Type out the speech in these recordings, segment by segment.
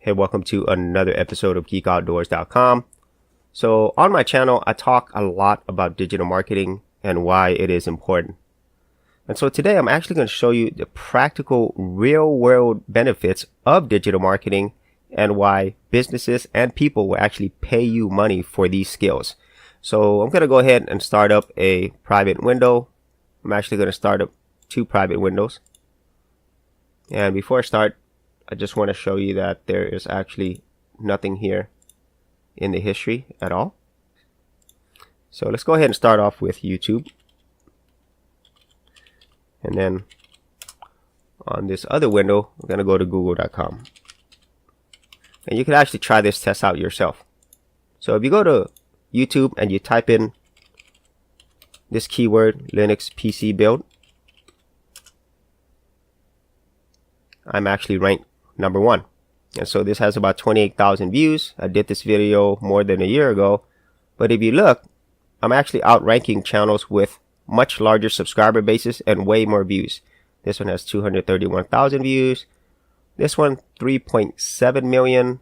Hey, welcome to another episode of GeekOutdoors.com. So on my channel, I talk a lot about digital marketing and why it is important. And so today I'm actually going to show you the practical real-world benefits of digital marketing and why businesses and people will actually pay you money for these skills. So I'm going to go ahead and start up a private window. I'm actually going to start up 2 private windows. And before I start, I just want to show you that there is actually nothing here in the history at all. So let's go ahead and start off with YouTube. And then on this other window, I'm going to go to google.com. And you can actually try this test out yourself. So if you go to YouTube and you type in this keyword, Linux PC build, I'm actually ranked number 1. And so this has about 28,000 views. I did this video more than a year ago. But if you look, I'm actually outranking channels with much larger subscriber bases and way more views. This one has 231,000 views. This one, 3.7 million.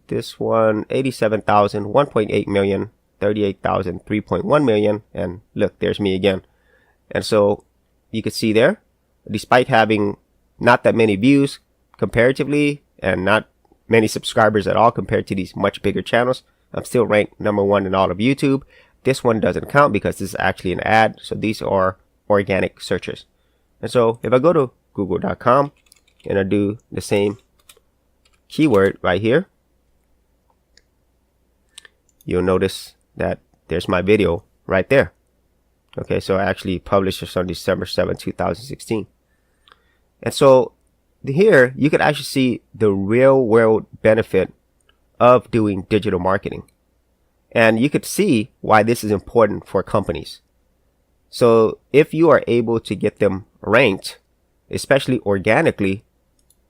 This one, 87,000, 1.8 million, 38,000, 3.1 million. And look, there's me again. And so you can see there, despite having not that many views comparatively and not many subscribers at all compared to these much bigger channels, I'm still ranked number 1 in all of YouTube. This one doesn't count because this is actually an ad. So these are organic searches. And so if I go to google.com and I do the same keyword right here, you'll notice that there's my video right there. Okay, so I actually published this on December 7, 2016. And so here you can actually see the real world benefit of doing digital marketing. And you could see why this is important for companies. So if you are able to get them ranked, especially organically,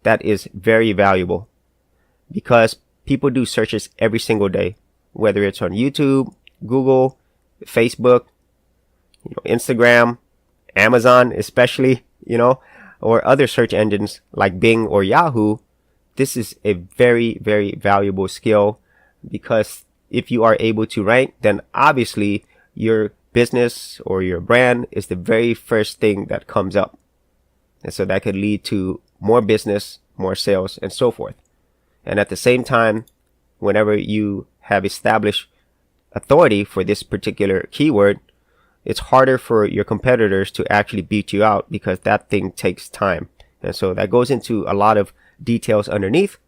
that is very valuable because people do searches every single day, whether it's on YouTube, Google, Facebook, Instagram, Amazon, especially, or other search engines like Bing or Yahoo. This is a very, very valuable skill because if you are able to rank, then obviously your business or your brand is the very first thing that comes up. And so that could lead to more business, more sales, and so forth. And at the same time, whenever you have established authority for this particular keyword, it's harder for your competitors to actually beat you out because that thing takes time. And so that goes into a lot of details underneath,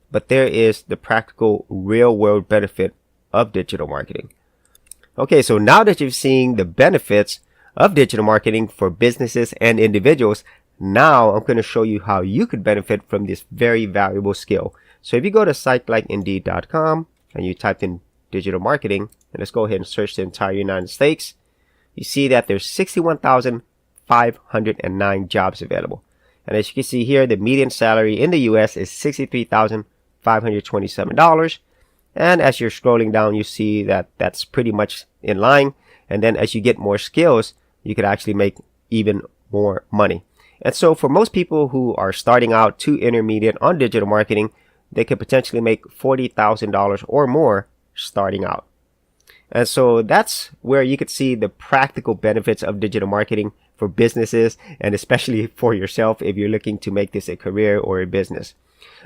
but there is the practical real world benefit of digital marketing. Okay, so now that you've seen the benefits of digital marketing for businesses and individuals, now I'm going to show you how you could benefit from this very valuable skill. So if you go to site like Indeed.com and you type in digital marketing, and let's go ahead and search the entire United States, you see that there's 61,509 jobs available. And as you can see here, the median salary in the US is $63,527. And as you're scrolling down, you see that that's pretty much in line. And then as you get more skills, you could actually make even more money. And so for most people who are starting out to intermediate on digital marketing, they could potentially make $40,000 or more starting out. And so that's where you could see the practical benefits of digital marketing for businesses and especially for yourself if you're looking to make this a career or a business.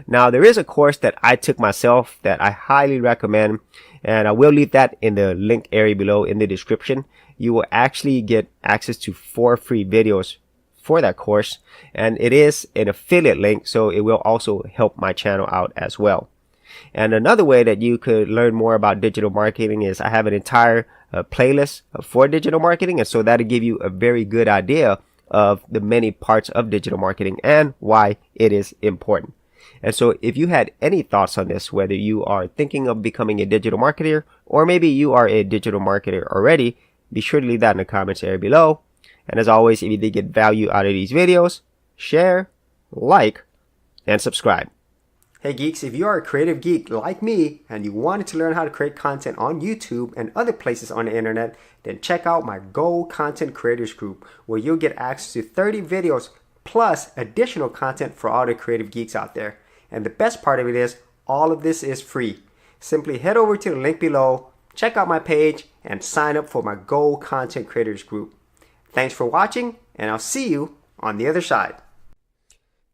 Now, there is a course that I took myself that I highly recommend, and I will leave that in the link area below in the description. You will actually get access to 4 free videos for that course, and it is an affiliate link, so it will also help my channel out as well. And another way that you could learn more about digital marketing is I have an entire playlist for digital marketing. And so that'll give you a very good idea of the many parts of digital marketing and why it is important. And so if you had any thoughts on this, whether you are thinking of becoming a digital marketer or maybe you are a digital marketer already, be sure to leave that in the comments area below. And as always, if you did get value out of these videos, share, like, and subscribe. Hey geeks, if you are a creative geek like me and you wanted to learn how to create content on YouTube and other places on the internet, then check out my Gold Content Creators group where you'll get access to 30 videos plus additional content for all the creative geeks out there. And the best part of it is, all of this is free. Simply head over to the link below, check out my page, and sign up for my Go Content Creators group. Thanks for watching, and I'll see you on the other side.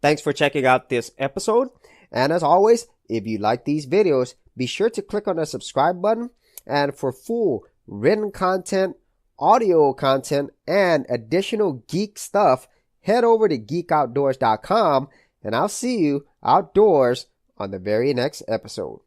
Thanks for checking out this episode. And as always, if you like these videos, be sure to click on the subscribe button. And for full written content, audio content, and additional geek stuff, head over to geekoutdoors.com, and I'll see you outdoors on the very next episode.